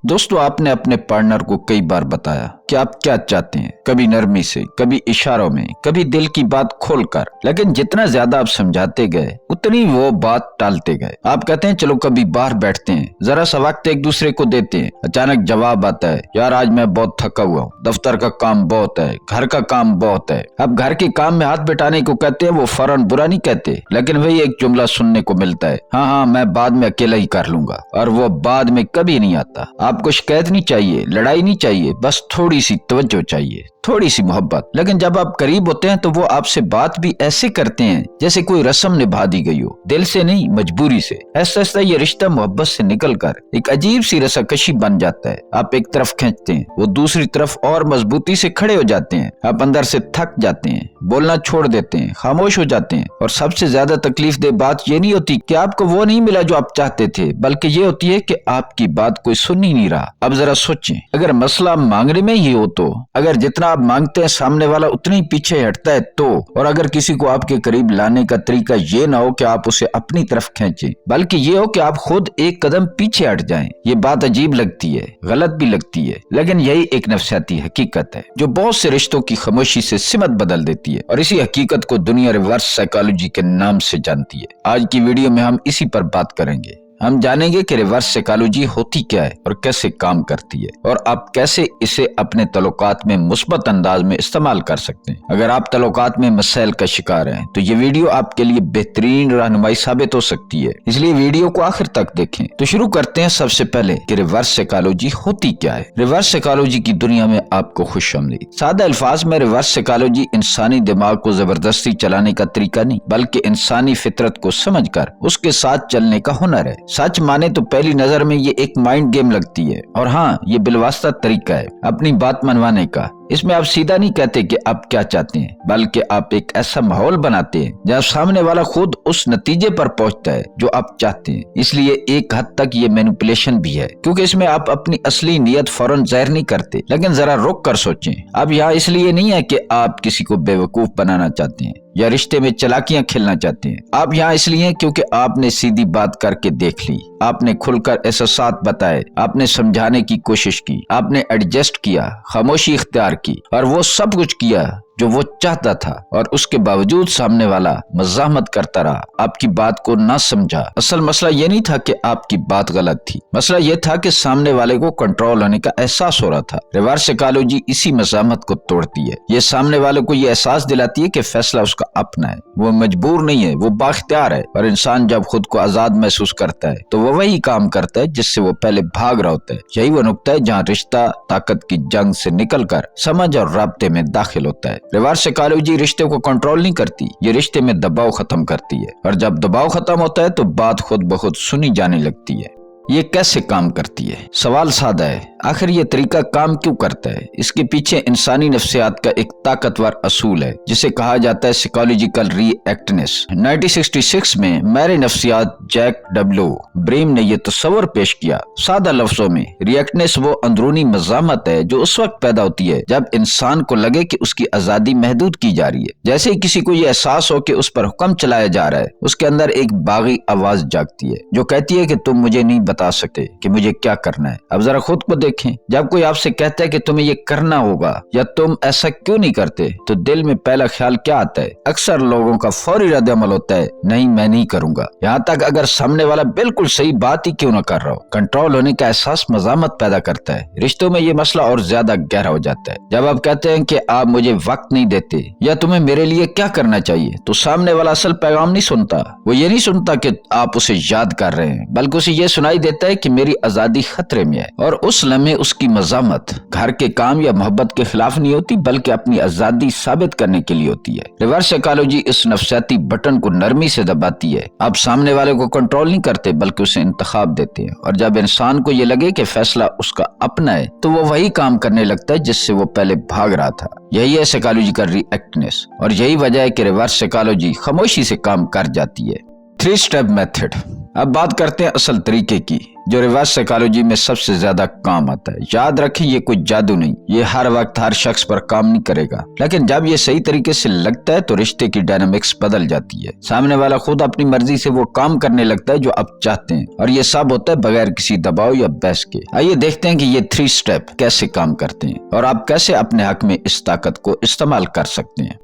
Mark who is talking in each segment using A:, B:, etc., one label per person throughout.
A: दोस्तों, आपने अपने पार्टनर को कई बार बताया कि आप क्या चाहते हैं, कभी नरमी से, कभी इशारों में, कभी दिल की बात खोलकर, लेकिन जितना ज्यादा आप समझाते गए उतनी वो बात टालते गए। आप कहते हैं चलो कभी बाहर बैठते हैं, जरा सा वक्त एक दूसरे को देते हैं। अचानक जवाब आता है, यार आज मैं बहुत थका हुआ हूँ, दफ्तर का काम बहुत है, घर का काम बहुत है। अब घर के काम में हाथ बैठाने को कहते हैं, वो फौरन बुरा नहीं कहते, लेकिन वही एक जुमला सुनने को मिलता है, हाँ मैं बाद में अकेला ही कर लूंगा, और वो बाद में कभी नहीं आता। आपको शिकायत नहीं चाहिए, लड़ाई नहीं चाहिए, बस थोड़ी सी तवज्जो चाहिए, थोड़ी सी मोहब्बत। लेकिन जब आप करीब होते हैं तो वो आपसे बात भी ऐसे करते हैं जैसे कोई रस्म निभा दी गई हो, दिल से नहीं मजबूरी से। ऐसा ऐसा ये रिश्ता मोहब्बत से निकलकर एक अजीब सी रसाकशी बन जाता है। आप एक तरफ खींचते हैं, वो दूसरी तरफ और मजबूती से खड़े हो जाते हैं। आप अंदर से थक जाते हैं, बोलना छोड़ देते हैं, खामोश हो जाते हैं। और सबसे ज्यादा तकलीफ दे बात ये नहीं होती कि आपको वो नहीं मिला जो आप चाहते थे, बल्कि ये होती है कि आपकी बात कोई सुन ही नहीं रहा। अब जरा सोचें, अगर मसला मांगने में ही हो तो, अगर जितना आप मांगते हैं सामने वाला उतने ही पीछे हटता है तो, और अगर किसी को आपके करीब लाने का तरीका ये ना हो कि आप उसे अपनी तरफ खींचें, बल्कि ये हो कि आप खुद एक कदम पीछे हट जाएं। ये बात अजीब लगती है, गलत भी लगती है, लेकिन यही एक नफसियाती हकीकत है जो बहुत से रिश्तों की खामोशी से सिमत बदल देती है। और इसी हकीकत को दुनिया रिवर्स साइकोलॉजी के नाम से जानती है। आज की वीडियो में हम इसी पर बात करेंगे। हम जानेंगे कि रिवर्स साइकोलॉजी होती क्या है और कैसे काम करती है, और आप कैसे इसे अपने तल्लुकात में मुस्बत अंदाज में इस्तेमाल कर सकते हैं। अगर आप तल्लुकात में मसैल का शिकार हैं तो ये वीडियो आपके लिए बेहतरीन रहनुमाई साबित हो सकती है, इसलिए वीडियो को आखिर तक देखें। तो शुरू करते हैं सबसे पहले कि रिवर्स साइकोलॉजी होती क्या है। रिवर्स साइकोलॉजी की दुनिया में आपको खुशामदीद। सादा अल्फाज में रिवर्स साइकोलॉजी इंसानी दिमाग को जबरदस्ती चलाने का तरीका नहीं, बल्कि इंसानी फितरत को समझकर उसके साथ चलने का हुनर है। सच माने तो पहली नजर में ये एक माइंड गेम लगती है, और हाँ, ये बिलवास्ता तरीका है अपनी बात मनवाने का। इसमें आप सीधा नहीं कहते कि आप क्या चाहते हैं, बल्कि आप एक ऐसा माहौल बनाते हैं जहाँ सामने वाला खुद उस नतीजे पर पहुंचता है जो आप चाहते हैं। इसलिए एक हद तक ये मैनिपुलेशन भी है, क्योंकि इसमें आप अपनी असली नीयत फौरन जाहिर नहीं करते। लेकिन जरा रुक कर सोचें, अब यहाँ इसलिए नहीं है कि आप किसी को बेवकूफ बनाना चाहते हैं या रिश्ते में चालाकियां खेलना चाहते हैं। आप यहाँ इसलिए हैं क्योंकि आपने सीधी बात करके देख ली, आपने खुलकर एहसासात बताए, आपने समझाने की कोशिश की, आपने एडजस्ट किया, खामोशी इख्तियार की, और वो सब कुछ किया जो वो चाहता था, और उसके बावजूद सामने वाला मज़ाहमत करता रहा, आपकी बात को ना समझा। असल मसला ये नहीं था कि आपकी बात गलत थी, मसला ये था कि सामने वाले को कंट्रोल होने का एहसास हो रहा था। रिवर्स साइकोलॉजी इसी मज़ाहमत को तोड़ती है। ये सामने वाले को ये एहसास दिलाती है कि फैसला उसका अपना है, वो मजबूर नहीं है, वो बाख्तियार है। और इंसान जब खुद को आजाद महसूस करता है तो वो वही काम करता है जिससे वो पहले भाग रहा होता है। यही वो नुक्ता है जहाँ रिश्ता ताकत की जंग से निकलकर समझ और राब्ते में दाखिल होता है। रिवर्स साइकोलॉजी रिश्ते को कंट्रोल नहीं करती, ये रिश्ते में दबाव खत्म करती है, और जब दबाव खत्म होता है तो बात खुद ब खुद सुनी जाने लगती है। ये कैसे काम करती है? सवाल सादा है, आखिर ये तरीका काम क्यों करता है? इसके पीछे इंसानी नफ्सियात का एक ताकतवर असूल है जिसे कहा जाता है साइकोलॉजिकल रिएक्टनेस। 1966 में मेरे नफ्सियात जैक डब्ल्यू ब्रेम ने यह तस्वर पेश किया। सादा लफ्जों में, रिएक्टनेस वो अंदरूनी मज़ामत है जो उस वक्त पैदा होती है जब इंसान को लगे कि उसकी आजादी महदूद की जा रही है। जैसे ही किसी को ये एहसास हो कि उस पर हुक्म चलाया जा रहा है, उसके अंदर एक बागी आवाज जागती है जो कहती है कि तुम मुझे नहीं बता सकते कि मुझे क्या करना है। अब जरा खुद को देखें, जब कोई आपसे कहता है कि तुम्हें ये करना होगा या तुम ऐसा क्यों नहीं करते, तो दिल में पहला ख्याल क्या आता है? अक्सर लोगों का फौरी रद्द-ए-अमल होता है, नहीं मैं नहीं करूंगा। यहाँ तक अगर सामने वाला बिल्कुल सही बात ही क्यों ना कर रहा हो। कंट्रोल होने का एहसास मज़ामत पैदा करता है। रिश्तों में ये मसला और ज्यादा गहरा हो जाता है जब आप कहते हैं कि आप मुझे वक्त नहीं देते या तुम्हें मेरे लिए क्या करना चाहिए, तो सामने वाला असल पैगाम नहीं सुनता। वो ये नहीं सुनता कि आप उसे याद कर रहे हैं, बल्कि उसे ये सुनाई देता है कि मेरी आजादी खतरे में है। और उस लम्हे उसकी मज़ामत घर के काम या मोहब्बत के खिलाफ नहीं होती, बल्कि अपनी आजादी साबित करने के लिए होती है। रिवर्स साइकोलॉजी इस नफ्सियाती बटन को नरमी से दबाती है। आप सामने वाले को कंट्रोल नहीं करते, बल्कि उसे इंतखाब देते हैं। और जब इंसान को ये लगे कि फैसला उसका अपना है, तो वो वही काम करने लगता है जिससे वो पहले भाग रहा था। यही है साइकोलॉजिकल रिएक्टनेस, और यही वजह है कि रिवर्स साइकोलॉजी खामोशी से काम कर जाती है। 3 स्टेप मेथड। اب بات کرتے ہیں اصل طریقے کی جو ریورس سائیکالوجی میں سب سے زیادہ کام آتا ہے۔ یاد رکھیں یہ کوئی جادو نہیں، یہ ہر وقت ہر شخص پر کام نہیں کرے گا، لیکن جب یہ صحیح طریقے سے لگتا ہے تو رشتے کی ڈائنامکس بدل جاتی ہے۔ سامنے والا خود اپنی مرضی سے وہ کام کرنے لگتا ہے جو آپ چاہتے ہیں، اور یہ سب ہوتا ہے بغیر کسی دباؤ یا بحث کے۔ آئیے دیکھتے ہیں کہ یہ 3 سٹیپ کیسے کام کرتے ہیں اور آپ کیسے اپنے حق میں اس طاقت کو استعمال کر سکتے ہیں۔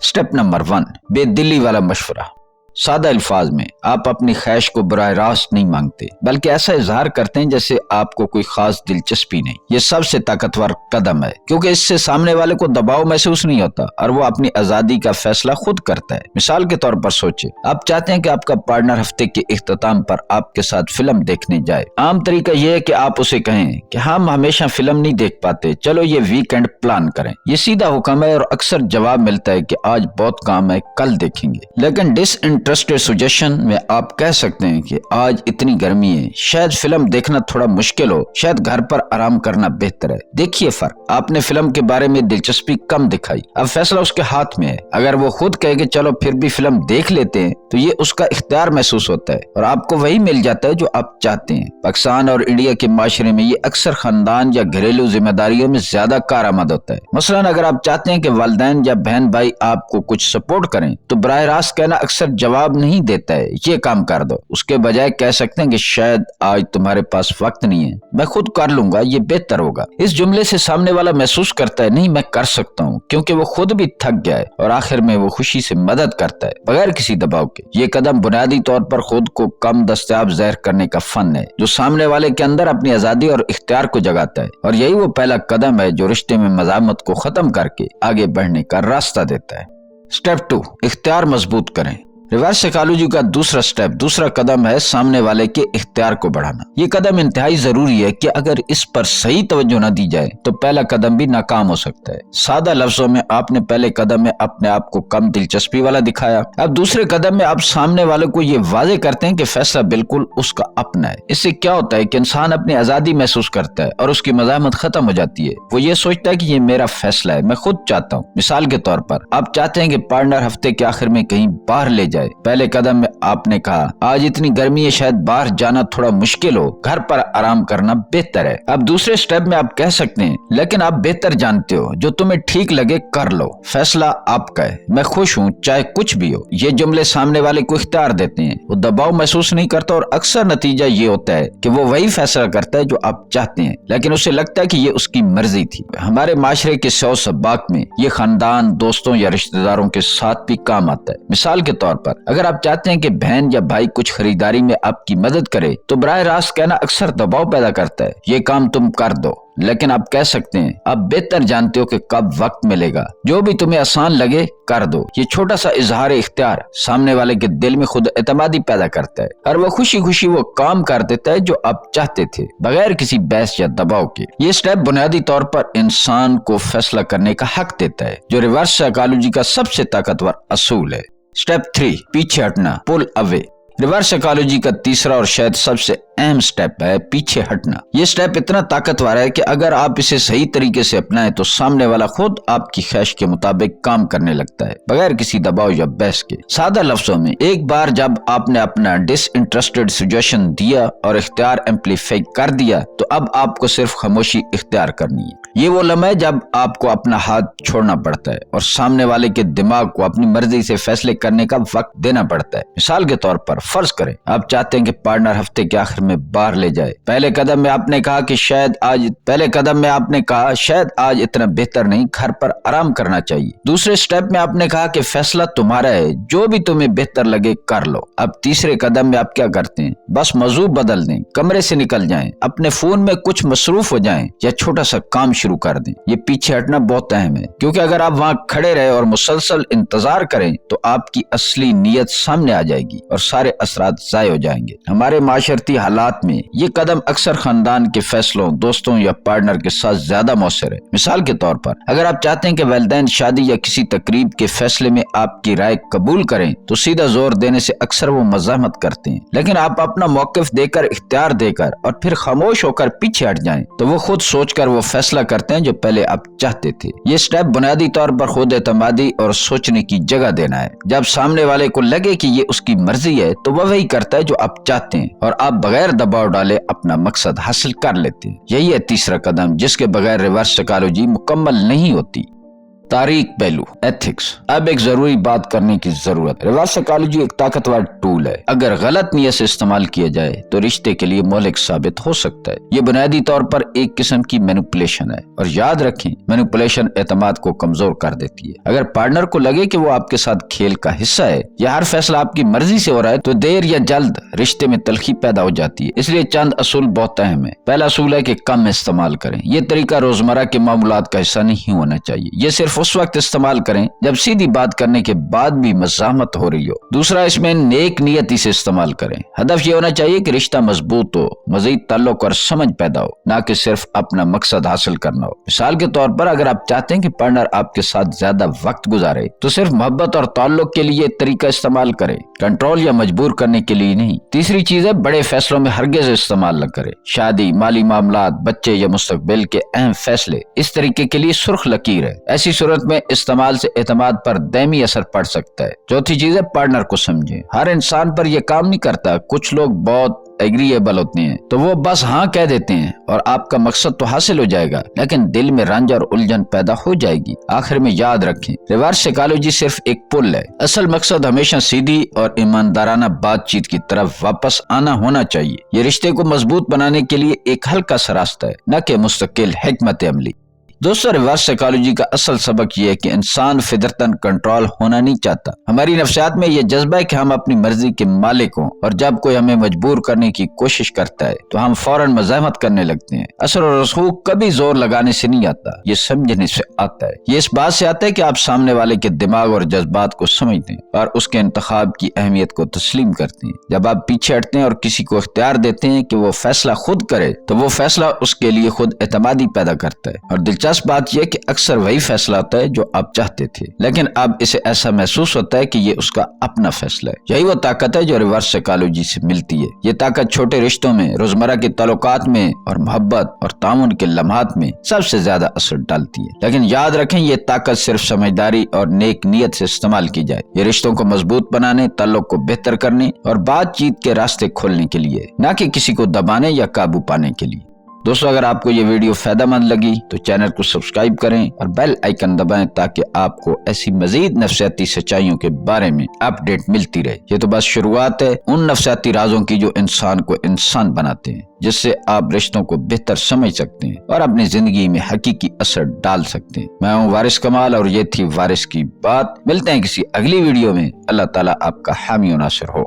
A: سٹیپ نمبر 1، بے دلی والا مشورہ۔ سادہ الفاظ میں آپ اپنی خواہش کو براہ راست نہیں مانگتے، بلکہ ایسا اظہار کرتے ہیں جیسے آپ کو کوئی خاص دلچسپی نہیں۔ یہ سب سے طاقتور قدم ہے، کیونکہ اس سے سامنے والے کو دباؤ محسوس نہیں ہوتا اور وہ اپنی آزادی کا فیصلہ خود کرتا ہے۔ مثال کے طور پر سوچیں، آپ چاہتے ہیں کہ آپ کا پارٹنر ہفتے کے اختتام پر آپ کے ساتھ فلم دیکھنے جائے۔ عام طریقہ یہ ہے کہ آپ اسے کہیں کہ ہم ہمیشہ فلم نہیں دیکھ پاتے، چلو یہ ویکینڈ پلان کریں۔ یہ سیدھا حکم ہے اور اکثر جواب ملتا ہے کہ آج بہت کام ہے، کل دیکھیں گے۔ لیکن انٹرسٹڈ سجیشن میں آپ کہہ سکتے ہیں کہ آج اتنی گرمی ہے، شاید فلم دیکھنا تھوڑا مشکل ہو، شاید گھر پر آرام کرنا بہتر ہے۔ دیکھیے فرق، آپ نے فلم کے بارے میں دلچسپی کم دکھائی، اب فیصلہ اس کے ہاتھ میں ہے۔ اگر وہ خود کہے کہ چلو پھر بھی فلم دیکھ لیتے ہیں تو یہ اس کا اختیار محسوس ہوتا ہے اور آپ کو وہی مل جاتا ہے جو آپ چاہتے ہیں۔ پاکستان اور انڈیا کے معاشرے میں یہ اکثر خاندان یا گھریلو ذمہ داریوں میں زیادہ کارآمد ہوتا ہے۔ مثلاً اگر آپ چاہتے ہیں کہ والدین یا بہن بھائی آپ کو کچھ سپورٹ کریں تو براہ راست کہنا اکثر جواب نہیں دیتا ہے یہ کام کر دو۔ اس کے بجائے کہہ سکتے ہیں کہ شاید آج تمہارے پاس وقت نہیں ہے، میں خود کر لوں گا، یہ بہتر ہوگا۔ اس جملے سے سامنے والا محسوس کرتا ہے نہیں میں کر سکتا ہوں، کیونکہ وہ خود بھی تھک گیا ہے اور آخر میں وہ خوشی سے مدد کرتا ہے بغیر کسی دباؤ کے۔ یہ قدم بنیادی طور پر خود کو کم دستیاب ظاہر کرنے کا فن ہے جو سامنے والے کے اندر اپنی آزادی اور اختیار کو جگاتا ہے، اور یہی وہ پہلا قدم ہے جو رشتے میں مزاحمت کو ختم کر کے آگے بڑھنے کا راستہ دیتا ہے۔ سٹیپ 2، اختیار مضبوط کریں۔ ریورس سائیکالوجی کا دوسرا قدم ہے سامنے والے کے اختیار کو بڑھانا۔ یہ قدم انتہائی ضروری ہے کہ اگر اس پر صحیح توجہ نہ دی جائے تو پہلا قدم بھی ناکام ہو سکتا ہے۔ سادہ لفظوں میں آپ نے پہلے قدم میں اپنے آپ کو کم دلچسپی والا دکھایا، اب دوسرے قدم میں آپ سامنے والے کو یہ واضح کرتے ہیں کہ فیصلہ بالکل اس کا اپنا ہے۔ اس سے کیا ہوتا ہے کہ انسان اپنی آزادی محسوس کرتا ہے اور اس کی مزاحمت ختم ہو جاتی ہے۔ وہ یہ سوچتا ہے کہ یہ میرا فیصلہ ہے، میں خود چاہتا ہوں۔ مثال کے طور پر آپ چاہتے ہیں کہ پارٹنر ہفتے کے آخر میں کہیں باہر لے جائے۔ پہلے قدم میں آپ نے کہا آج اتنی گرمی ہے، شاید باہر جانا تھوڑا مشکل ہو، گھر پر آرام کرنا بہتر ہے۔ اب دوسرے سٹیپ میں آپ کہہ سکتے ہیں لیکن آپ بہتر جانتے ہو، جو تمہیں ٹھیک لگے کر لو، فیصلہ آپ کا ہے، میں خوش ہوں چاہے کچھ بھی ہو۔ یہ جملے سامنے والے کو اختیار دیتے ہیں، وہ دباؤ محسوس نہیں کرتا اور اکثر نتیجہ یہ ہوتا ہے کہ وہ وہی فیصلہ کرتا ہے جو آپ چاہتے ہیں، لیکن اسے لگتا ہے کہ یہ اس کی مرضی تھی۔ ہمارے معاشرے کے سو سباق میں یہ خاندان، دوستوں یا رشتہ داروں کے ساتھ بھی کام آتا ہے۔ مثال کے طور پر اگر آپ چاہتے ہیں کہ بہن یا بھائی کچھ خریداری میں آپ کی مدد کرے تو براہ راست کہنا اکثر دباؤ پیدا کرتا ہے، یہ کام تم کر دو۔ لیکن آپ کہہ سکتے ہیں آپ بہتر جانتے ہو کہ کب وقت ملے گا، جو بھی تمہیں آسان لگے کر دو۔ یہ چھوٹا سا اظہار اختیار سامنے والے کے دل میں خود اعتمادی پیدا کرتا ہے اور وہ خوشی خوشی وہ کام کر دیتا ہے جو آپ چاہتے تھے بغیر کسی بحث یا دباؤ کے۔ یہ سٹیپ بنیادی طور پر انسان کو فیصلہ کرنے کا حق دیتا ہے، جو ریورس سائیکالوجی کا سب سے طاقتور اصول ہے۔ سٹیپ 3، پیچھے ہٹنا، پل اوے۔ ریورس سائیکالوجی کا تیسرا اور شاید سب سے اہم سٹیپ ہے پیچھے ہٹنا۔ یہ سٹیپ اتنا طاقتور ہے کہ اگر آپ اسے صحیح طریقے سے اپنائیں تو سامنے والا خود آپ کی خواہش کے مطابق کام کرنے لگتا ہے بغیر کسی دباؤ یا بحث کے۔ سادہ لفظوں میں ایک بار جب آپ نے اپنا ڈس انٹرسٹڈ سجیشن دیا اور اختیار ایمپلیفائی کر دیا تو اب آپ کو صرف خاموشی اختیار کرنی ہے۔ یہ وہ لمحہ ہے جب آپ کو اپنا ہاتھ چھوڑنا پڑتا ہے اور سامنے والے کے دماغ کو اپنی مرضی سے فیصلے کرنے کا وقت دینا پڑتا ہے۔ مثال کے طور پر فرض کریں آپ چاہتے ہیں کہ پارٹنر ہفتے کے آخر میں باہر لے جائے۔ پہلے قدم میں آپ نے کہا شاید آج اتنا بہتر نہیں، گھر پر آرام کرنا چاہیے۔ دوسرے سٹیپ میں آپ نے کہا کہ فیصلہ تمہارا ہے، جو بھی تمہیں بہتر لگے کر لو۔ اب تیسرے قدم میں آپ کیا کرتے ہیں؟ بس موضوع بدل دیں، کمرے سے نکل جائیں، اپنے فون میں کچھ مصروف ہو جائیں یا چھوٹا سا کام شروع کر دیں۔ یہ پیچھے ہٹنا بہت اہم ہے، کیونکہ اگر آپ وہاں کھڑے رہے اور مسلسل انتظار کریں تو آپ کی اصلی نیت سامنے آ جائے گی اور سارے اثرات ضائع ہو جائیں گے۔ ہمارے معاشرتی حالات میں یہ قدم اکثر خاندان کے فیصلوں، دوستوں یا پارٹنر کے ساتھ زیادہ مؤثر ہے۔ مثال کے طور پر اگر آپ چاہتے ہیں کہ والدین شادی یا کسی تقریب کے فیصلے میں آپ کی رائے قبول کریں تو سیدھا زور دینے سے اکثر وہ مزاحمت کرتے ہیں، لیکن آپ اپنا موقف دے کر، اختیار دے کر اور پھر خاموش ہو کر پیچھے ہٹ جائیں تو وہ خود سوچ کر وہ فیصلہ کرتے ہیں جو پہلے آپ چاہتے تھے۔ یہ سٹیپ بنیادی طور پر خود اعتمادی اور سوچنے کی جگہ دینا ہے۔ جب سامنے والے کو لگے کہ یہ اس کی مرضی ہے तो वह वही करता है जो आप चाहते हैं और आप बगैर दबाव डाले अपना मकसद हासिल कर लेते हैं। यही है तीसरा कदम जिसके बगैर रिवर्स साइकोलॉजी मुकम्मल नहीं होती। तारीख पहलू, एथिक्स। अब एक जरूरी बात करने की जरूरत है। रिवर्स साइकोलॉजी एक ताकतवर टूल है। अगर गलत नीयत से इस्तेमाल किया जाए तो रिश्ते के लिए मोहलिक साबित हो सकता है। ये बुनियादी तौर पर एक किस्म की मैनिपुलेशन है और याद रखें, मैनिपुलेशन एतमाद को कमजोर कर देती है। अगर पार्टनर को लगे कि वो आपके साथ खेल का हिस्सा है या हर फैसला आपकी मर्जी से हो रहा है तो देर या जल्द रिश्ते में तलखी पैदा हो जाती है। इसलिए चंद असूल बहुत अहम है। पहला असूल है कि कम इस्तेमाल करें। ये तरीका रोजमर्रा के मामूलात का हिस्सा नहीं होना चाहिए। ये सिर्फ उस वक्त इस्तेमाल करें जब सीधी बात करने के बाद भी मज़ाहमत हो रही हो। दूसरा, इसमें नेक नियति से इस्तेमाल करें। हदफ ये होना चाहिए कि रिश्ता मजबूत हो, मजीद ताल्लुक और समझ पैदा हो, ना कि सिर्फ अपना मकसद हासिल करना हो। मिसाल के तौर पर अगर आप चाहते हैं कि पार्टनर आपके साथ ज्यादा वक्त गुजारे तो सिर्फ मोहब्बत और ताल्लुक के लिए तरीका इस्तेमाल करें, कंट्रोल या मजबूर करने के लिए नहीं। तीसरी चीज है, बड़े फैसलों में हरगिज इस्तेमाल न करें। शादी, माली मामलात, बच्चे या मुस्तकबिल के अहम फैसले इस तरीके के लिए सुर्ख लकीर है। ऐसी सूरत में इस्तेमाल से एतमाद पर दैमी असर पड़ सकता है। चौथी चीज है, पार्टनर को समझें। हर इंसान पर यह काम नहीं करता। कुछ लोग बहुत एग्रीएबल होते हैं तो वो बस हाँ कह देते हैं और आपका मकसद तो हासिल हो जाएगा, लेकिन दिल में रंज और उलझन पैदा हो जाएगी। आखिर में याद रखें, रिवर्स साइकोलॉजी सिर्फ एक पुल है। असल मकसद हमेशा सीधी और ईमानदाराना बातचीत की तरफ वापस आना होना चाहिए। ये रिश्ते को मजबूत बनाने के लिए एक हल्का सा रास्ता है, न कि मुस्तकिल हिकमत अमली। दोस्तों, रिवर्स साइकोलॉजी का असल सबक यह है कि इंसान फितरतन कंट्रोल होना नहीं चाहता। हमारी नफ्सियात में यह जज्बा है कि हम अपनी मर्जी के मालिक हों और जब कोई हमें मजबूर करने की कोशिश करता है तो हम फौरन मज़ाहमत करने लगते हैं। असर और रसूख कभी जोर लगाने से नहीं आता, ये समझने से आता है। ये इस बात से आता है कि आप सामने वाले के दिमाग और जज्बात को समझते हैं और उसके इंतखाब की अहमियत को तस्लीम करते हैं। जब आप पीछे हटते हैं और किसी को इख्तियार देते हैं कि वो फैसला खुद करे तो वो फैसला उसके लिए खुद एतमादी पैदा करता है। और दिलचस्प बात यह कि अक्सर वही फैसला होता है जो आप चाहते थे, लेकिन अब इसे ऐसा महसूस होता है कि ये उसका अपना फैसला है। यही वो ताकत है जो रिवर्स साइकोलॉजी से मिलती है। ये ताकत छोटे रिश्तों में, रोजमर्रा के ताल्लुकात में और मोहब्बत और तामुन के लम्हात में सबसे ज्यादा असर डालती है। लेकिन याद रखें, ये ताकत सिर्फ समझदारी और नेक नियत से इस्तेमाल की जाए। ये रिश्तों को मजबूत बनाने, ताल्लुक को बेहतर करने और बातचीत के रास्ते खोलने के लिए, न कि किसी को दबाने या काबू पाने के लिए। दोस्तों, अगर आपको ये वीडियो फायदेमंद लगी तो चैनल को सब्सक्राइब करें और बेल आइकन दबाएं ताकि आपको ऐसी मजीद नफ्सियाती सच्चाइयों के बारे में अपडेट मिलती रहे। ये तो बस शुरुआत है उन नफ्सियाती राजों की जो इंसान को इंसान बनाते हैं, जिससे आप रिश्तों को बेहतर समझ सकते हैं और अपनी जिंदगी में हकीकी असर डाल सकते हैं। मैं हूँ वारिस कमाल और ये थी वारिस की बात। मिलते हैं किसी अगली वीडियो में। अल्लाह ताला आपका हामी और नासिर हो।